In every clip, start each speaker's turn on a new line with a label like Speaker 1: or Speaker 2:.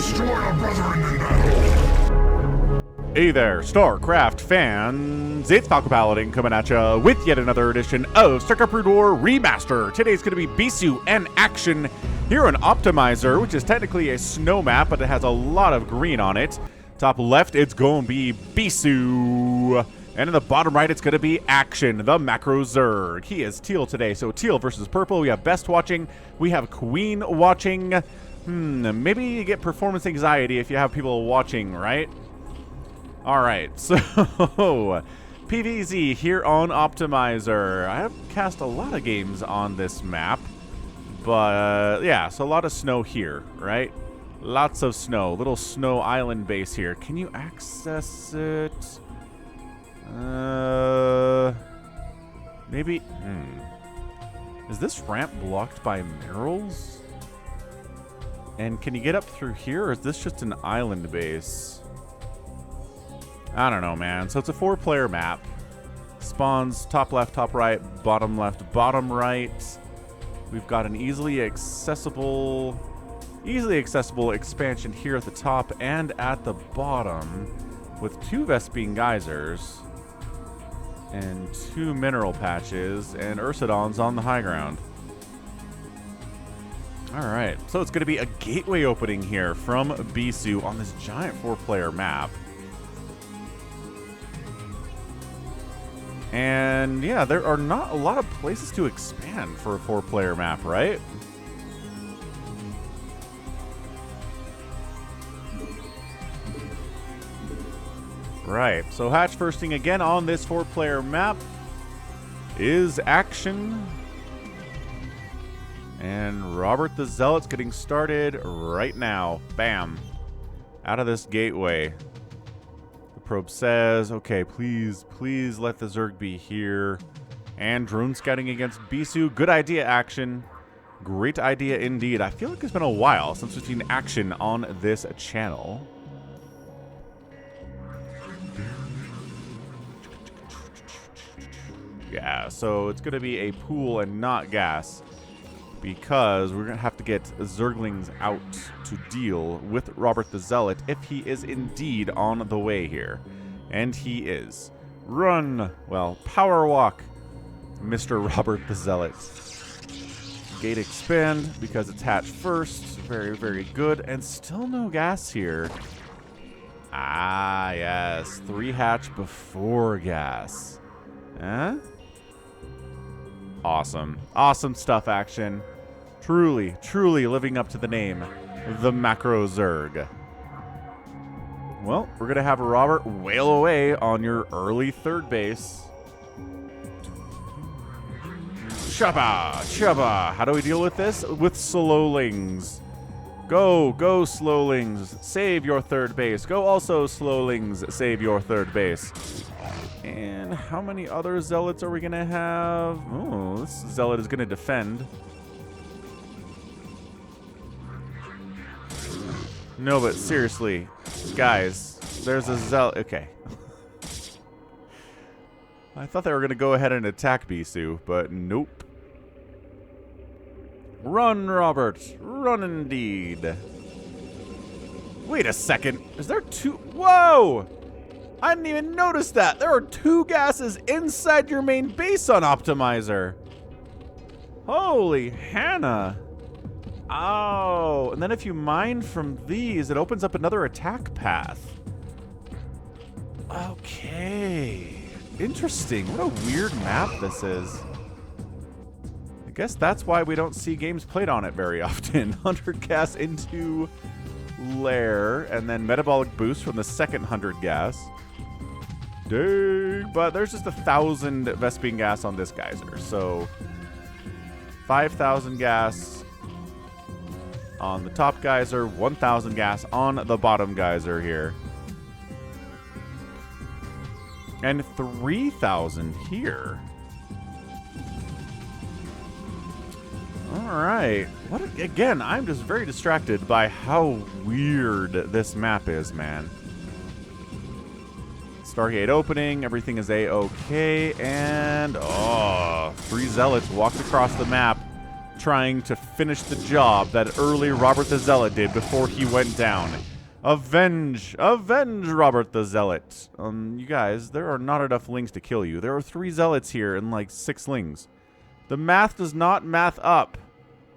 Speaker 1: destroy our brethren in that hole.
Speaker 2: Hey there, StarCraft fans! It's Falcon Paladin coming at ya with yet another edition of StarCraft Brood War Remastered. Today's going to be Bisu and action here on Optimizer, which is technically a snow map, but it has a lot of green on it. Top left, it's going to be Bisu. And in the bottom right, it's going to be Action, the Macro Zerg. He is teal today, so teal versus purple. We have Best watching. We have Queen watching. Maybe you get performance anxiety if you have people watching, right? All right, so PvZ here on Optimizer. I have cast a lot of games on this map, but yeah, so a lot of snow here, right? Lots of snow. Little snow island base here. Can you access it? Maybe. Is this ramp blocked by minerals? And can you get up through here, or is this just an island base? I don't know, man. So it's a 4-player map. Spawns top left, top right, bottom left, bottom right. We've got an easily accessible expansion here at the top and at the bottom, with 2 Vespene geysers and 2 mineral patches and Ursidons on the high ground. Alright, so it's going to be a gateway opening here from Bisu on this giant 4-player map. And yeah, there are not a lot of places to expand for a 4-player map, right? Right, so hatch firsting again on this 4-player map is Action. And Robert the Zealot's getting started right now. Bam. Out of this gateway. The probe says, okay, please let the Zerg be here. And drone scouting against Bisu. Good idea, Action. Great idea indeed. I feel like it's been a while since we've seen Action on this channel. Yeah, so it's going to be a pool and not gas, because we're going to have to get Zerglings out to deal with Robert the Zealot if he is indeed on the way here. And he is. Run! Well, power walk, Mr. Robert the Zealot. Gate expand because it's hatch first. Very, very good. And still no gas here. Ah, yes. 3 hatch before gas. Huh? Awesome. Awesome stuff, Action. Truly, truly living up to the name, the Macro Zerg. Well, we're going to have Robert wail away on your early 3rd base. Shabba! Shabba! How do we deal with this? With slowlings. Go, go, slowlings. Save your 3rd base. Go also, slowlings. Save your 3rd base. And how many other zealots are we going to have? Oh, this zealot is going to defend. No, but seriously, guys, there's a zealot. Okay. I thought they were going to go ahead and attack Bisu, but nope. Run, Robert. Run indeed. Wait a second. Is there 2? Whoa! I didn't even notice that. There are 2 gases inside your main base on Optimizer. Holy Hannah. Oh, and then if you mine from these, it opens up another attack path. Okay. Interesting. What a weird map this is. I guess that's why we don't see games played on it very often. 100 gas into Lair, and then metabolic boost from the second 100 gas. Dang, but there's just 1,000 Vespene gas on this geyser, so 5,000 gas on the top geyser, 1,000 gas on the bottom geyser here, and 3,000 here. All right, again, I'm just very distracted by how weird this map is, man. Stargate opening, everything is A-okay, and 3 zealots walked across the map, trying to finish the job that early Robert the Zealot did before he went down. Avenge Robert the Zealot. You guys, there are not enough lings to kill you. There are 3 zealots here and like 6 lings. The math does not math up.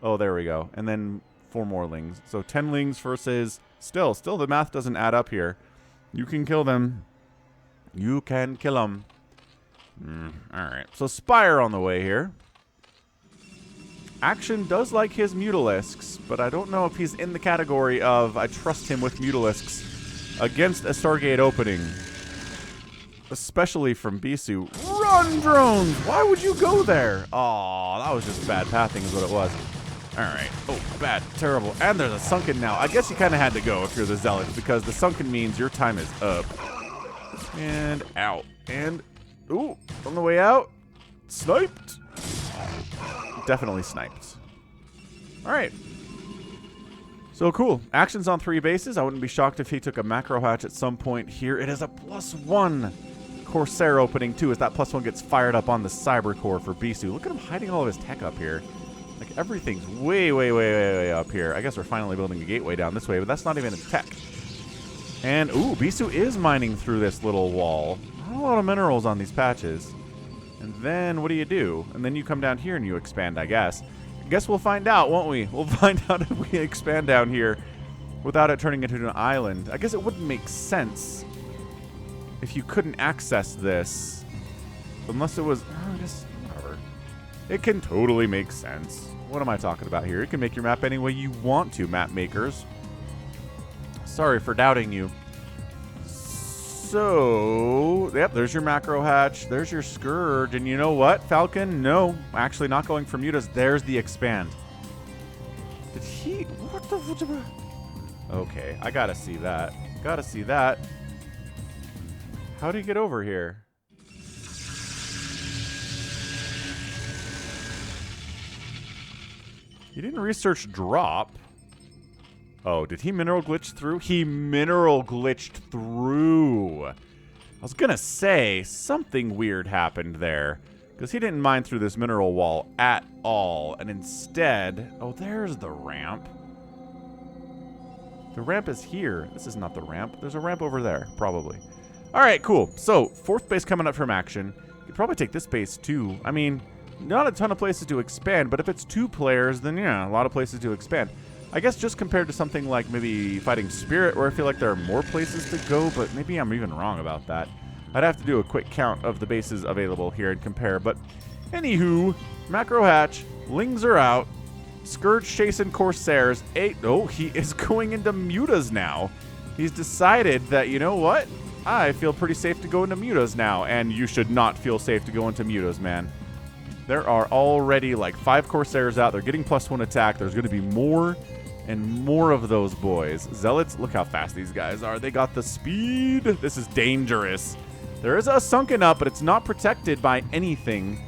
Speaker 2: Oh, there we go. And then 4 more lings. So 10 lings versus... Still the math doesn't add up here. You can kill them. You can kill them. Alright. So Spire on the way here. Action does like his Mutalisks, but I don't know if he's in the category of I trust him with Mutalisks against a Stargate opening. Especially from Bisu. Run, drones! Why would you go there? Aw, that was just bad pathing is what it was. Alright. Oh, bad. Terrible. And there's a Sunken now. I guess you kind of had to go if you're the Zealot, because the Sunken means your time is up. And out. And, ooh, on the way out. Sniped. Definitely sniped. Alright. So cool. Action's on 3 bases. I wouldn't be shocked if he took a macro hatch at some point here. It is a +1 Corsair opening too, as that +1 gets fired up on the Cyber Core for Bisu. Look at him hiding all of his tech up here. Like everything's way up here. I guess we're finally building a gateway down this way, but that's not even his tech. And ooh, Bisu is mining through this little wall. Not a lot of minerals on these patches. And then what do? And then you come down here and you expand, I guess. I guess we'll find out, won't we? We'll find out if we expand down here without it turning into an island. I guess it wouldn't make sense if you couldn't access this. Unless it was... just whatever. It can totally make sense. What am I talking about here? You can make your map any way you want to, map makers. Sorry for doubting you. So, yep, there's your macro hatch. There's your Scourge. And you know what, Falcon? No, actually not going for mutas. There's the expand. Did he... What the... Okay, I gotta see that. Gotta see that. How did he get over here? He didn't research drop. Oh, did he mineral glitch through? He mineral glitched through. I was gonna say, something weird happened there. Because he didn't mine through this mineral wall at all. And instead... Oh, there's the ramp. The ramp is here. This is not the ramp. There's a ramp over there, probably. Alright, cool. So, 4th base coming up from action. You could probably take this base too. I mean, not a ton of places to expand, but if it's 2 players, then yeah, a lot of places to expand. I guess just compared to something like maybe Fighting Spirit, where I feel like there are more places to go, but maybe I'm even wrong about that. I'd have to do a quick count of the bases available here and compare, but anywho, macro hatch, lings are out, Scourge chasing Corsairs, 8, oh, he is going into mutas now. He's decided that, you know what, I feel pretty safe to go into mutas now, and you should not feel safe to go into mutas, man. There are already like 5 Corsairs out, they're getting +1 attack, there's going to be more and more of those boys. Zealots, look how fast these guys are. They got the speed. This is dangerous. There is a Sunken up, but it's not protected by anything.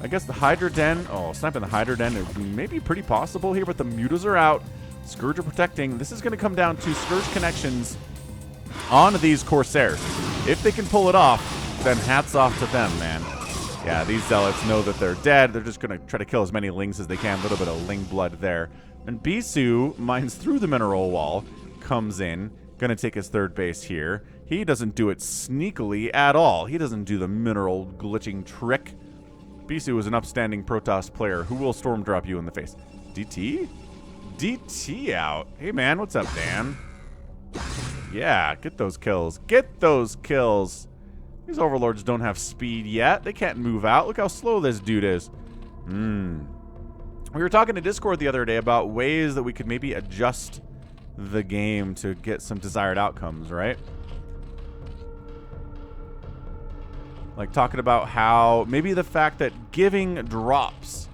Speaker 2: I guess the Hydra Den. Oh, sniping the Hydra Den is maybe pretty possible here, but the mutas are out. Scourge are protecting. This is going to come down to Scourge connections on these Corsairs. If they can pull it off, then hats off to them, man. Yeah, these Zealots know that they're dead. They're just going to try to kill as many lings as they can. A little bit of ling blood there. And Bisu mines through the mineral wall, comes in, gonna take his 3rd base here. He doesn't do it sneakily at all. He doesn't do the mineral glitching trick. Bisu is an upstanding Protoss player who will storm drop you in the face. DT? DT out. Hey man, what's up, Dan? Yeah, get those kills. Get those kills. These overlords don't have speed yet. They can't move out. Look how slow this dude is. We were talking to Discord the other day about ways that we could maybe adjust the game to get some desired outcomes, right? Like talking about how maybe the fact that giving drops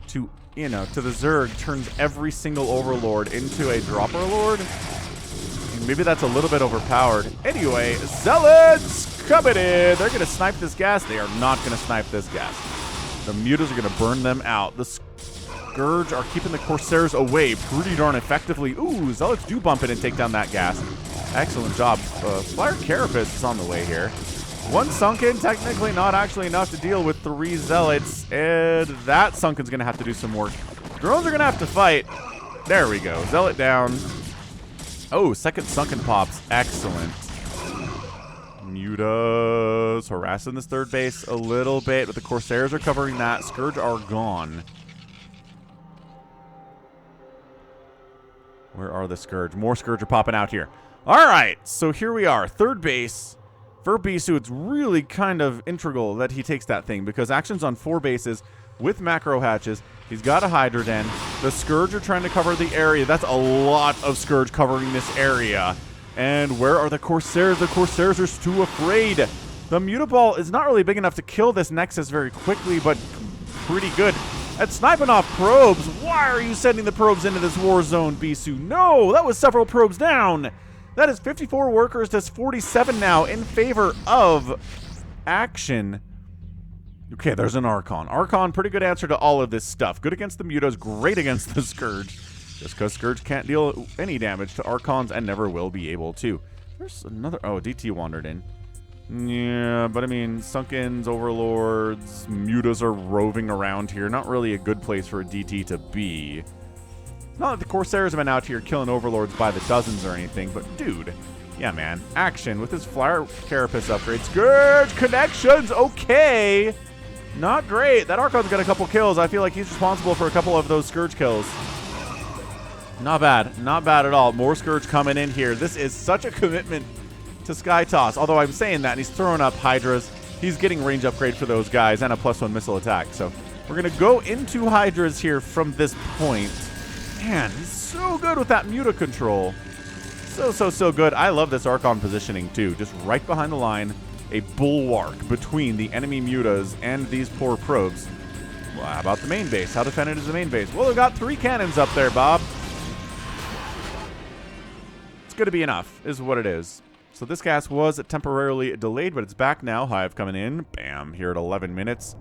Speaker 2: to, you know, to the Zerg turns every single overlord into a dropper lord. Maybe that's a little bit overpowered. Anyway, Zealots coming in. They're going to snipe this gas. They are not going to snipe this gas. The mutas are going to burn them out. The Scourge are keeping the Corsairs away pretty darn effectively. Ooh, Zealots do bump in and take down that gas. Excellent job. Flyer Carapace is on the way here. 1 Sunken, technically not actually enough to deal with 3 Zealots. And that Sunken's going to have to do some work Drones are going to have to fight. There we go. Zealot down. Oh, second sunken pops. Excellent. Mutas harassing this third base a little bit, but the Corsairs are covering that. Scourge are gone. Where are the Scourge? More Scourge are popping out here. All right, so here we are. Third base. For Bisu, it's really kind of integral that he takes that thing because action's on 4 bases with macro hatches. He's got a Hydra Den. The Scourge are trying to cover the area. That's a lot of Scourge covering this area. And where are the Corsairs? The Corsairs are too afraid. The Mutaball is not really big enough to kill this Nexus very quickly, but pretty good at sniping off probes. Why are you sending the probes into this war zone, Bisu? No, that was several probes down. That is 54 workers to 47 now in favor of Action. Okay, there's an Archon. Archon, pretty good answer to all of this stuff. Good against the Mutas, great against the Scourge. Just because Scourge can't deal any damage to Archons and never will be able to. There's another... Oh, DT wandered in. Yeah, but I mean, Sunkens, Overlords, Mutas are roving around here. Not really a good place for a DT to be. Not that the Corsairs have been out here killing Overlords by the dozens or anything, but dude. Yeah, man. Action with his Flyer Carapace upgrade. Scourge connections! Okay! Not great. That Archon's got a couple kills. I feel like he's responsible for a couple of those Scourge kills. Not bad. Not bad at all. More Scourge coming in here. This is such a commitment to Sky Toss. Although I'm saying that, and he's throwing up Hydras. He's getting range upgrade for those guys and a +1 missile attack. So we're going to go into Hydras here from this point. Man, he's so good with that Muta control. So good. I love this Archon positioning, too. Just right behind the line. A bulwark between the enemy Mutas and these poor probes. Well, how about the main base? How defended is the main base? Well, they've got 3 cannons up there, Bob. It's going to be enough, is what it is. So this cast was temporarily delayed, but it's back now. Hive coming in. Bam, here at 11 minutes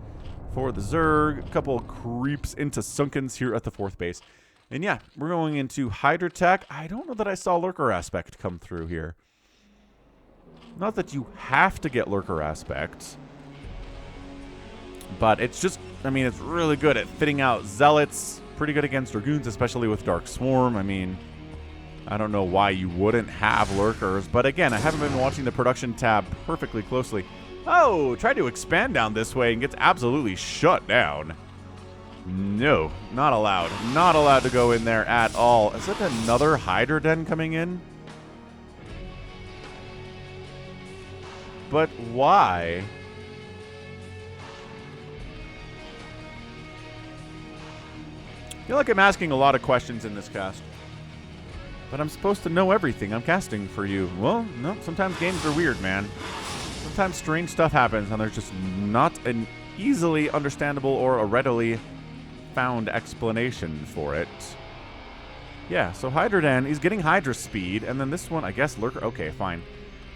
Speaker 2: for the Zerg. A couple creeps into Sunkens here at the 4th base. And yeah, we're going into Hydra Tech. I don't know that I saw Lurker Aspect come through here. Not that you have to get Lurker Aspect. But it's just, I mean, it's really good at fitting out Zealots. Pretty good against Dragoons, especially with Dark Swarm. I mean, I don't know why you wouldn't have Lurkers. But again, I haven't been watching the production tab perfectly closely. Oh, tried to expand down this way and gets absolutely shut down. No, not allowed. Not allowed to go in there at all. Is that another Hydra Den coming in? But why? I feel like I'm asking a lot of questions in this cast. But I'm supposed to know everything. I'm casting for you. Well, no, sometimes games are weird, man. Sometimes strange stuff happens and there's just not an easily understandable or a readily found explanation for it. Yeah, so Hydra Den, he's getting Hydra speed, and then this one, I guess, Lurker. Okay, fine.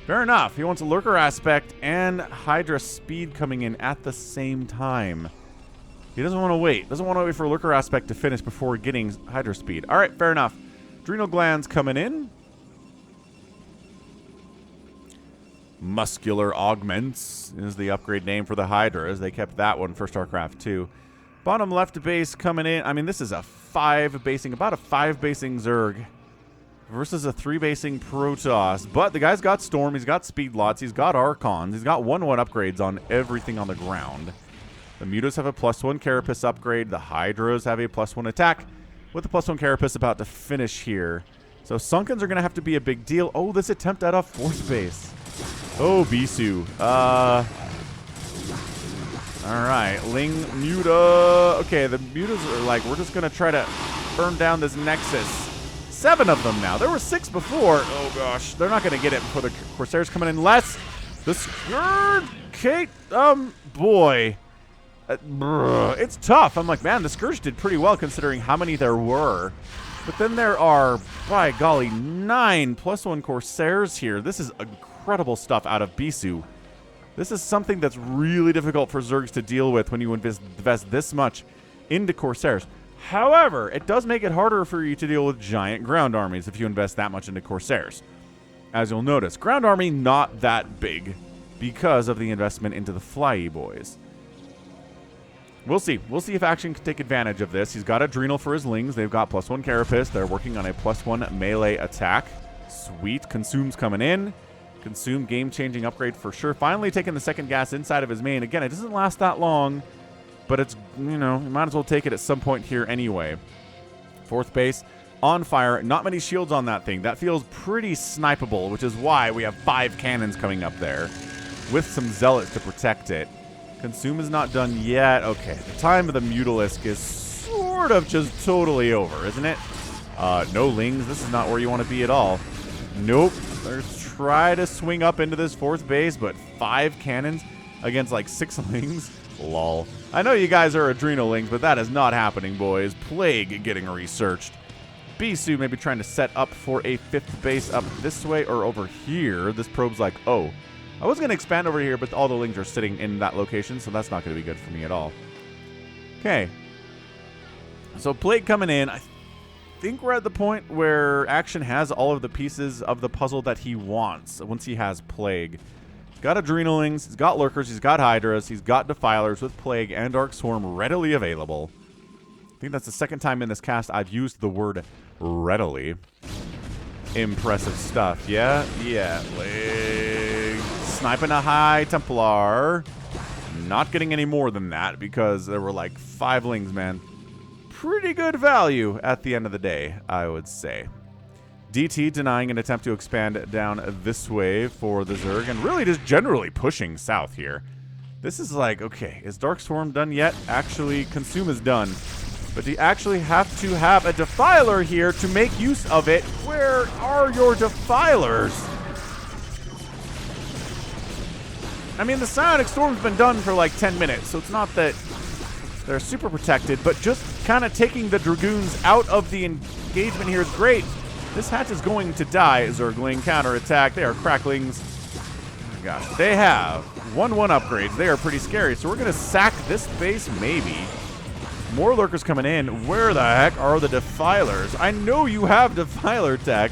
Speaker 2: Fair enough. He wants a Lurker aspect and Hydra speed coming in at the same time. He doesn't want to wait. Doesn't want to wait for Lurker aspect to finish before getting Hydra speed. All right, fair enough. Adrenal glands coming in. Muscular augments is the upgrade name for the Hydras. They kept that one for StarCraft 2. Bottom left base coming in. I mean, this is a 5 basing, about a 5 basing Zerg versus a 3 basing Protoss. But the guy's got Storm, he's got Speed Lots, he's got Archons, he's got 1/1 upgrades on everything on the ground. The Mutas have a +1 Carapace upgrade. The Hydras have a +1 attack with the +1 Carapace about to finish here. So Sunkens are going to have to be a big deal. Oh, this attempt at a 4th base. Oh, Bisu. Alright, Ling, Muta. Okay, the Mutas are like, we're just going to try to burn down this Nexus. 7 of them now. There were 6 before. Oh, gosh. They're not going to get it before the Corsairs coming in. Less. The Scourge. Kate. Boy. It's tough. I'm like, man, the Scourge did pretty well considering how many there were. But then there are, by golly, 9 +1 Corsairs here. This is incredible stuff out of Bisu. This is something that's really difficult for Zergs to deal with when you invest this much into Corsairs. However, it does make it harder for you to deal with giant ground armies if you invest that much into Corsairs. As you'll notice, ground army not that big because of the investment into the flyy boys. We'll see. We'll see if Action can take advantage of this. He's got Adrenal for his Lings. They've got +1 Carapace. They're working on a +1 melee attack. Sweet. Consume's coming in. Consume, game-changing upgrade for sure. Finally taking the second gas inside of his main. Again, it doesn't last that long, but it's, you know, you might as well take it at some point here anyway. 4th base, on fire. Not many shields on that thing. That feels pretty snipeable, which is why we have 5 cannons coming up there with some zealots to protect it. Consume is not done yet. Okay, the time of the Mutalisk is sort of just totally over, isn't it? No Lings. This is not where you want to be at all. Nope. There's try to swing up into this 4th base, but 5 cannons against like 6 Lings. Lol. I know you guys are Adrenal Lings, but that is not happening, boys. Plague getting researched. Bisu maybe trying to set up for a 5th base up this way or over here. This probe's like, oh, I was going to expand over here, but all the Lings are sitting in that location, so that's not going to be good for me at all. Okay. So Plague coming in. I think we're at the point where Action has all of the pieces of the puzzle that he wants once he has Plague. He's got Adrenalings, he's got Lurkers, he's got Hydras, he's got Defilers with Plague and Dark Swarm readily available. I think that's the second time in this cast I've used the word readily. Impressive stuff. Yeah, Plague. Sniping a High Templar. Not getting any more than that because there were like 5 Lings, man. Pretty good value at the end of the day, I would say. DT denying an attempt to expand down this way for the Zerg, and really just generally pushing south here. This is like, okay, is Dark Swarm done yet? Actually, Consume is done. But do you actually have to have a Defiler here to make use of it? Where are your Defilers? I mean, the Psionic Storm's been done for like 10 minutes, so it's not that they're super protected, but just kind of taking the Dragoons out of the engagement here is great. This hatch is going to die. Zergling counterattack. They are cracklings. Oh my gosh. They have 1/1 upgrades. They are pretty scary. So we're going to sack this base, maybe. More Lurkers coming in. Where the heck are the Defilers? I know you have Defiler tech.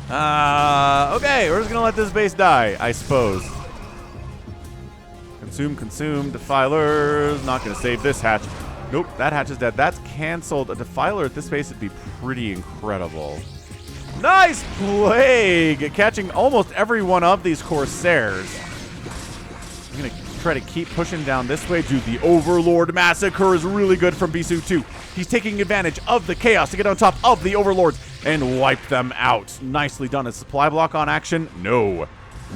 Speaker 2: Okay, we're just going to let this base die, I suppose. Consume, Defilers. Not going to save this hatch. Nope, that hatch is dead. That's canceled. A Defiler at this base would be pretty incredible. Nice Plague! Catching almost every one of these Corsairs. I'm going to try to keep pushing down this way. Dude, the Overlord Massacre is really good from Bisu too. He's taking advantage of the chaos to get on top of the Overlords and wipe them out. Nicely done. A supply block on Action? No.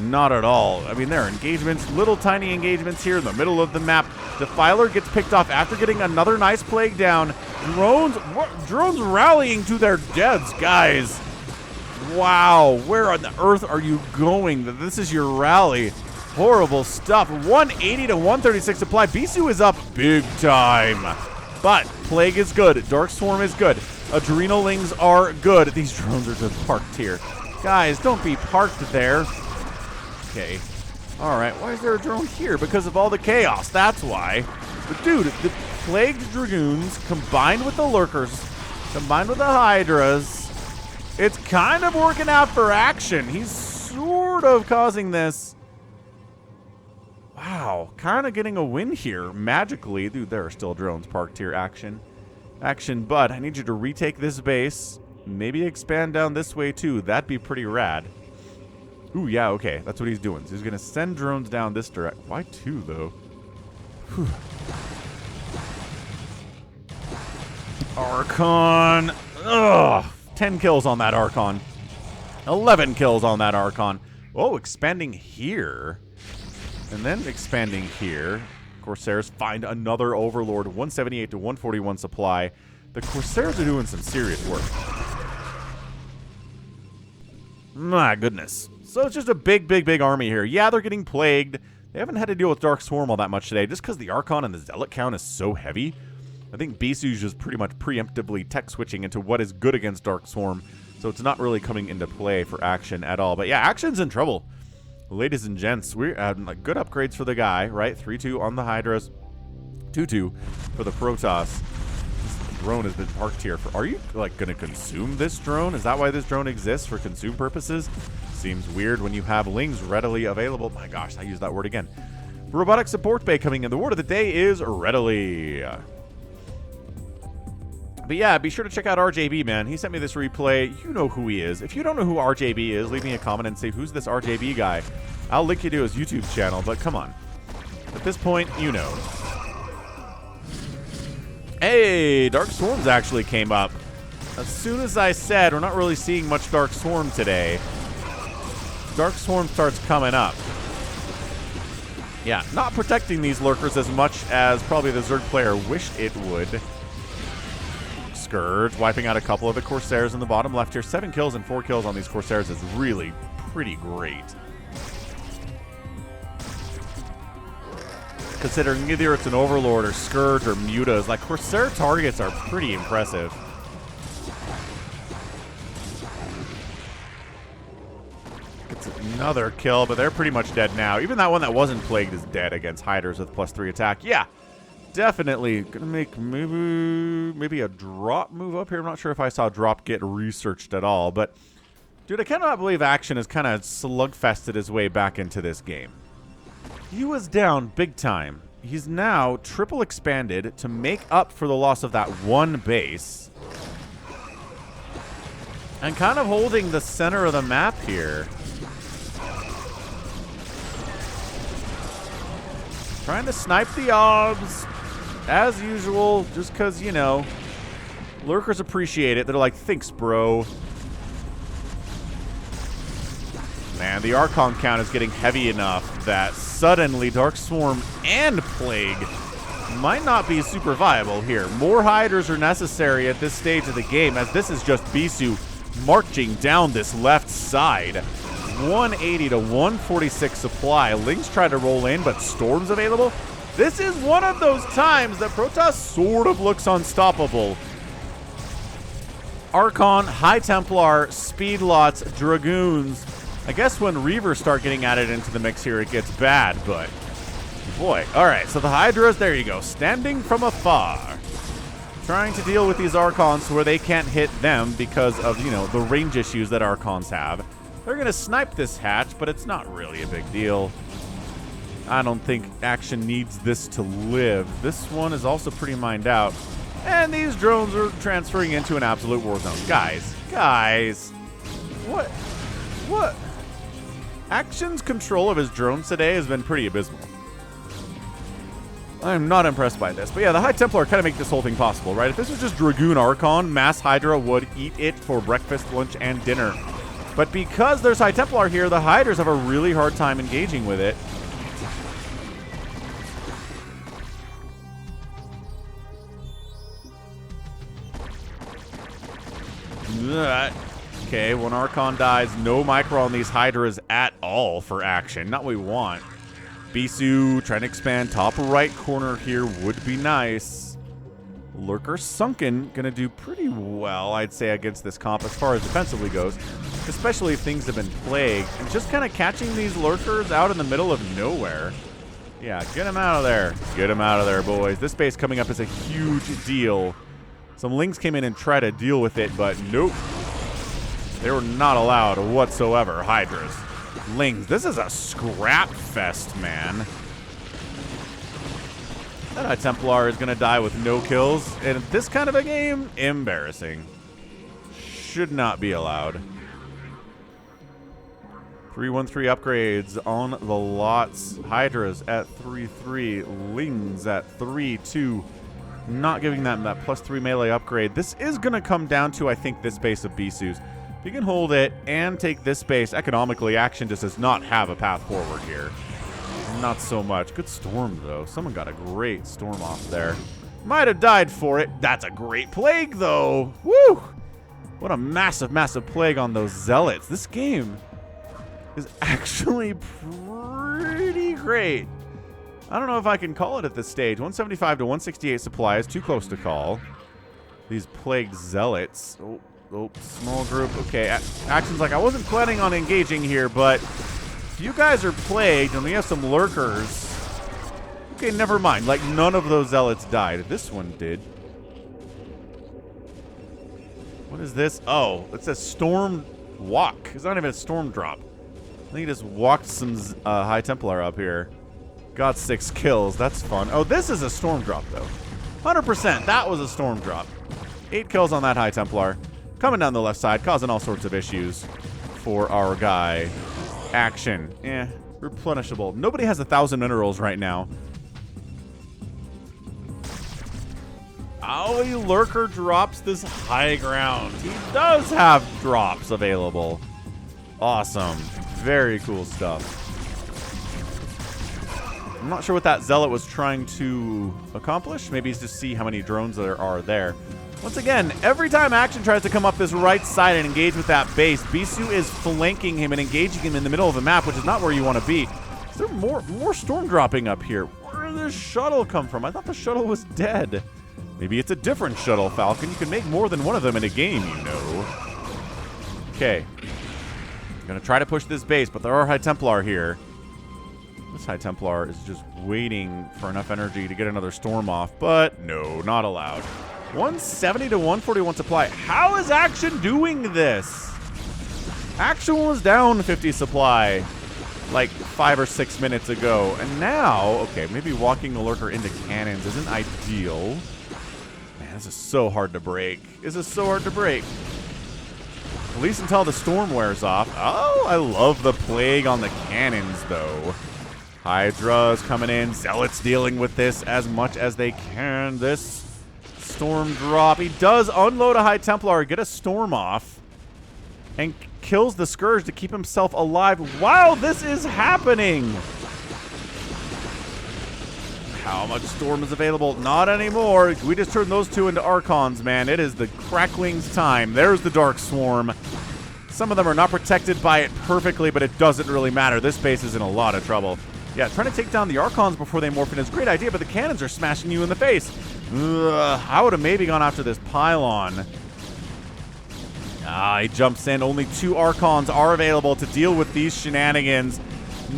Speaker 2: Not at all. I mean, there are engagements, little tiny engagements here in the middle of the map. Defiler gets picked off after getting another nice Plague down. Drones rallying to their deaths, guys. Wow, where on the earth are you going? This is your rally. Horrible stuff. 180 to 136 supply. Bisu is up big time. But Plague is good. Dark Swarm is good. Adrenal Lings are good. These drones are just parked here. Guys, don't be parked there. Okay. Alright, why is there a drone here? Because of all the chaos, that's why. But dude, the Plagued Dragoons combined with the Lurkers, combined with the Hydras, it's kind of working out for Action. He's sort of causing this. Wow, kind of getting a win here, magically. Dude, there are still drones parked here, Action. Action, bud, I need you to retake this base. Maybe expand down this way too. That'd be pretty rad. Ooh, yeah, okay. That's what he's doing. So he's going to send drones down this direction. Why 2, though? Whew. Archon. Ugh. 10 kills on that Archon. 11 kills on that Archon. Oh, expanding here. And then expanding here. Corsairs find another Overlord. 178 to 141 supply. The Corsairs are doing some serious work. My goodness. So it's just a big army here. Yeah, they're getting plagued. They haven't had to deal with Dark Swarm all that much today, just because the Archon and the Zealot count is so heavy. I think Bisu's just pretty much preemptively tech switching into what is good against Dark Swarm, so it's not really coming into play for Action at all. But yeah, Action's in trouble. Ladies and gents, we're having like good upgrades for the guy, right? 3-2 on the Hydras, 2-2 for the Protoss. This drone has been parked here for... Are you like going to consume this drone? Is that why this drone exists, for consume purposes? Seems weird when you have Lings readily available. My gosh, I used that word again. Robotic support bay coming in. The word of the day is readily. But yeah, be sure to check out RJB, man. He sent me this replay. You know who he is. If you don't know who RJB is, leave me a comment and say, who's this RJB guy? I'll link you to his YouTube channel, but come on. At this point, you know. Hey, Dark Storms actually came up. As soon as I said, we're not really seeing much Dark Storm today. Dark Storm starts coming up. Yeah, not protecting these lurkers as much as probably the Zerg player wished it would. Scourge, wiping out a couple of the Corsairs in the bottom left here. 7 kills and 4 kills on these Corsairs is really pretty great. Considering either it's an Overlord or Scourge or Mutas, like Corsair targets are pretty impressive. Gets another kill, but they're pretty much dead now. Even that one that wasn't plagued is dead against Hydras with +3 attack. Yeah. Definitely gonna make maybe a drop move up here. I'm not sure if I saw drop get researched at all, but dude, I cannot believe Action has kind of slugfested his way back into this game. He was down big time. He's now triple expanded to make up for the loss of that one base, and kind of holding the center of the map here. Trying to snipe the orbs. As usual, just because, you know, lurkers appreciate it. They're like, thanks, bro. Man, the Archon count is getting heavy enough that suddenly Dark Swarm and Plague might not be super viable here. More Hydras are necessary at this stage of the game, as this is just Bisu marching down this left side. 180 to 146 supply. Lynx tried to roll in, but Storm's available. This is one of those times that Protoss sort of looks unstoppable. Archon, High Templar, Speedlots, Dragoons. I guess when Reavers start getting added into the mix here, it gets bad, but boy. All right, so the Hydras, there you go, standing from afar. Trying to deal with these Archons where they can't hit them because of, you know, the range issues that Archons have. They're going to snipe this hatch, but it's not really a big deal. I don't think Action needs this to live. This one is also pretty mined out. And these drones are transferring into an absolute war zone. Guys. What? Action's control of his drones today has been pretty abysmal. I'm not impressed by this. But yeah, the High Templar kind of make this whole thing possible, right? If this was just Dragoon Archon, Mass Hydra would eat it for breakfast, lunch, and dinner. But because there's High Templar here, the Hydras have a really hard time engaging with it. Okay, when Archon dies, no micro on these Hydras at all for Action. Not what we want. Bisu trying to expand top right corner here would be nice. Lurker Sunken gonna do pretty well, I'd say, against this comp as far as defensively goes, especially if things have been plagued. And just kind of catching these Lurkers out in the middle of nowhere. Yeah, get them out of there. Get them out of there, boys. This base coming up is a huge deal. Some Lings came in and tried to deal with it, but nope. They were not allowed whatsoever. Hydras. Lings. This is a scrap fest, man. That High Templar is going to die with no kills. And this kind of a game, embarrassing. Should not be allowed. 313 upgrades on the lots. Hydras at 3-3. Lings at 3-2. Not giving them that +3 melee upgrade. This is going to come down to, I think, this base of Bisu's. If you can hold it and take this base, economically, Action just does not have a path forward here. Not so much. Good Storm, though. Someone got a great Storm off there. Might have died for it. That's a great Plague, though. Woo! What a massive, massive Plague on those Zealots. This game is actually pretty great. I don't know if I can call it at this stage. 175 to 168 supply is too close to call. These Plagued Zealots. Oh, small group. Okay, Action's like, I wasn't planning on engaging here, but if you guys are plagued and we have some lurkers, okay, never mind. Like, none of those Zealots died. This one did. What is this? Oh, it says Storm Walk. It's not even a Storm Drop. I think he just walked some High Templar up here. Got 6 kills. That's fun. Oh, this is a storm drop, though. 100%. That was a storm drop. 8 kills on that High Templar. Coming down the left side, causing all sorts of issues for our guy. Action. Replenishable. Nobody has 1,000 minerals right now. Oh, Lurker drops this high ground. He does have drops available. Awesome. Very cool stuff. I'm not sure what that Zealot was trying to accomplish. Maybe it's just see how many drones there are there. Once again, every time Action tries to come up this right side and engage with that base, Bisu is flanking him and engaging him in the middle of the map, which is not where you want to be. Is there more storm dropping up here? Where did this shuttle come from? I thought the shuttle was dead. Maybe it's a different shuttle, Falcon. You can make more than one of them in a game, you know. Okay. Gonna try to push this base, but there are High Templar here. This High Templar is just waiting for enough energy to get another storm off, but no, not allowed. 170 to 141 supply. How is Action doing this? Action was down 50 supply like 5 or 6 minutes ago, and now, okay, maybe walking the Lurker into cannons isn't ideal. Man, this is so hard to break. This is so hard to break. At least until the storm wears off. Oh, I love the plague on the cannons, though. Hydra's coming in. Zealots dealing with this as much as they can. This storm drop. He does unload a High Templar, get a storm off, and kills the Scourge to keep himself alive while this is happening. How much storm is available? Not anymore. We just turned those two into Archons, man. It is the Crackling's time. There's the Dark Swarm. Some of them are not protected by it perfectly, but it doesn't really matter. This base is in a lot of trouble. Yeah, trying to take down the Archons before they morph in is a great idea, but the cannons are smashing you in the face. Ugh, I would have maybe gone after this pylon. He jumps in. Only 2 Archons are available to deal with these shenanigans.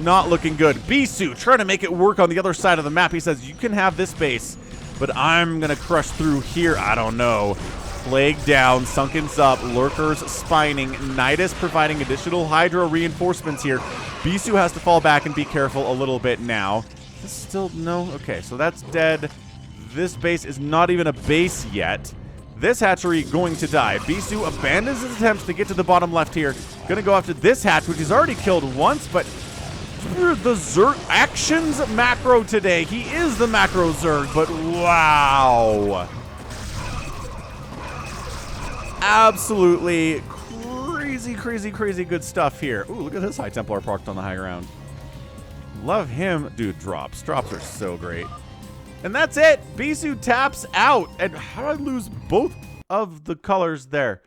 Speaker 2: Not looking good. Bisu trying to make it work on the other side of the map. He says, you can have this base, but I'm going to crush through here. I don't know. Plague down, Sunken's up, Lurkers spining, Nidus providing additional Hydra reinforcements here. Bisu has to fall back and be careful a little bit now. This still, no? Okay, so that's dead. This base is not even a base yet. This hatchery going to die. Bisu abandons his attempts to get to the bottom left here. Gonna go after this hatch, which he's already killed once, but the Zerg Action's macro today. He is the macro Zerg, but wow. Absolutely crazy good stuff here. Ooh, look at this High Templar parked on the high ground. Love him. Dude, drops. Drops are so great. And that's it. Bisu taps out. And how did I lose both of the colors there?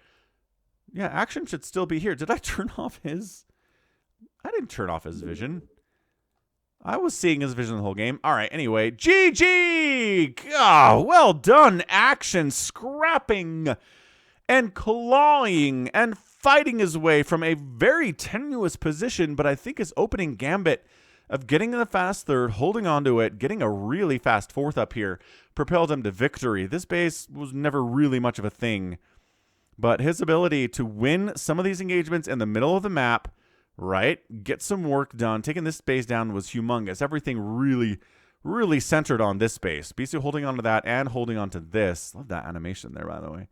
Speaker 2: Yeah, Action should still be here. Did I turn off his? I didn't turn off his vision. I was seeing his vision the whole game. All right, anyway. GG! Oh, well done, Action. Scrapping and clawing and fighting his way from a very tenuous position, but I think his opening gambit of getting in the fast third, holding onto it, getting a really fast fourth up here, propelled him to victory. This base was never really much of a thing, but his ability to win some of these engagements in the middle of the map, right, get some work done, taking this base down was humongous. Everything really centered on this base. Bisu holding on to that and holding on to this. Love that animation there, by the way.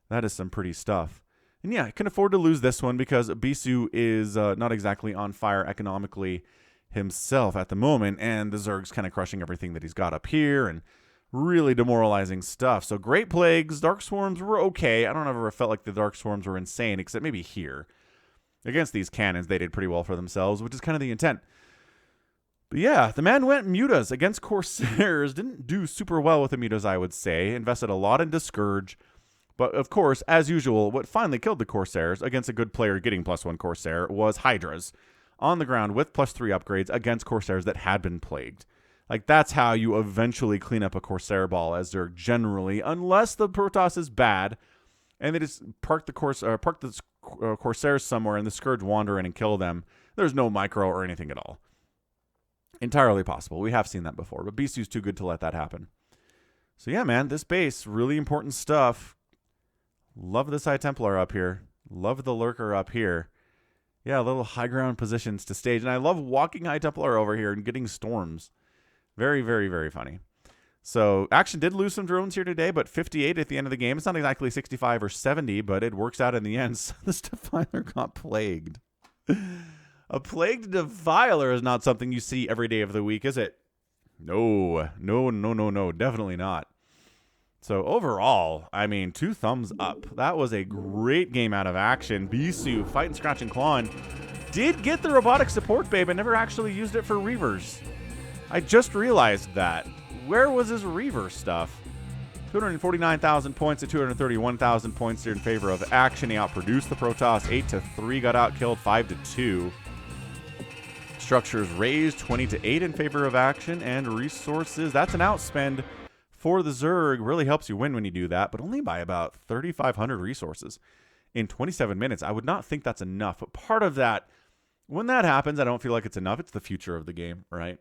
Speaker 2: That is some pretty stuff. And yeah, I can afford to lose this one because Bisu is not exactly on fire economically himself at the moment, and the Zerg's kind of crushing everything that he's got up here and really demoralizing stuff. So great plagues. Dark Swarms were okay. I don't ever felt like the Dark Swarms were insane, except maybe here. Against these cannons, they did pretty well for themselves, which is kind of the intent. But yeah, the man went mutas against Corsairs. Didn't do super well with the mutas, I would say. Invested a lot into Scourge. But of course, as usual, what finally killed the Corsairs against a good player getting +1 Corsair was Hydras on the ground with +3 upgrades against Corsairs that had been plagued. Like, that's how you eventually clean up a Corsair ball, as they're generally, unless the Protoss is bad, and they just park the Corsairs somewhere and the Scourge wander in and kill them. There's no micro or anything at all. Entirely possible. We have seen that before, but Bisu's too good to let that happen. So yeah, man, this base, really important stuff. Love this High Templar up here. Love the Lurker up here. Yeah, little high ground positions to stage. And I love walking High Templar over here and getting storms. Very, very, very funny. So Action did lose some drones here today, but 58 at the end of the game. It's not exactly 65 or 70, but it works out in the end. So this Defiler got plagued. A plagued Defiler is not something you see every day of the week, is it? No, definitely not. So overall, I mean, 2 thumbs up. That was a great game out of Action. Bisu, fighting, scratch, and clawing, did get the robotic support babe, but never actually used it for Reavers. I just realized that. Where was his Reaver stuff? 249,000 points to 231,000 points here in favor of Action. He outproduced the Protoss 8-3, got outkilled 5-2. Structures raised 20-8 in favor of Action, and resources, that's an outspend for the Zerg. Really helps you win when you do that, but only by about 3,500 resources in 27 minutes. I would not think that's enough, but part of that, when that happens, I don't feel like it's enough. It's the future of the game, right?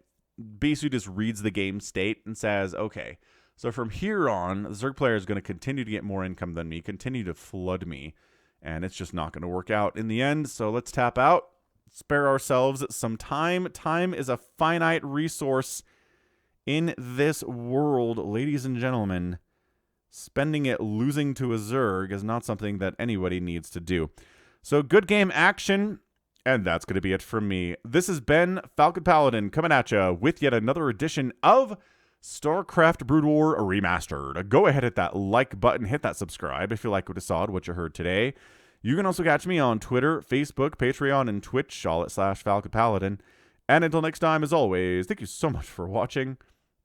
Speaker 2: Bisu just reads the game state and says, okay, so from here on, the Zerg player is going to continue to get more income than me, continue to flood me, and it's just not going to work out in the end. So let's tap out, spare ourselves some time. Time is a finite resource in this world, ladies and gentlemen. Spending it losing to a Zerg is not something that anybody needs to do. So good game, Action. And that's going to be it from me. This has been Falcon Paladin coming at you with yet another edition of StarCraft Brood War Remastered. Go ahead, hit that like button, hit that subscribe if you like what you saw, what you heard today. You can also catch me on Twitter, Facebook, Patreon, and Twitch, all at /Falcon Paladin. And until next time, as always, thank you so much for watching,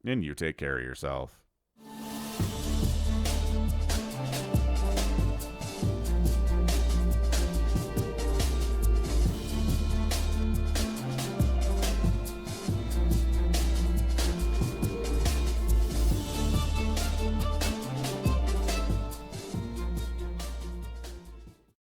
Speaker 2: and you take care of yourself.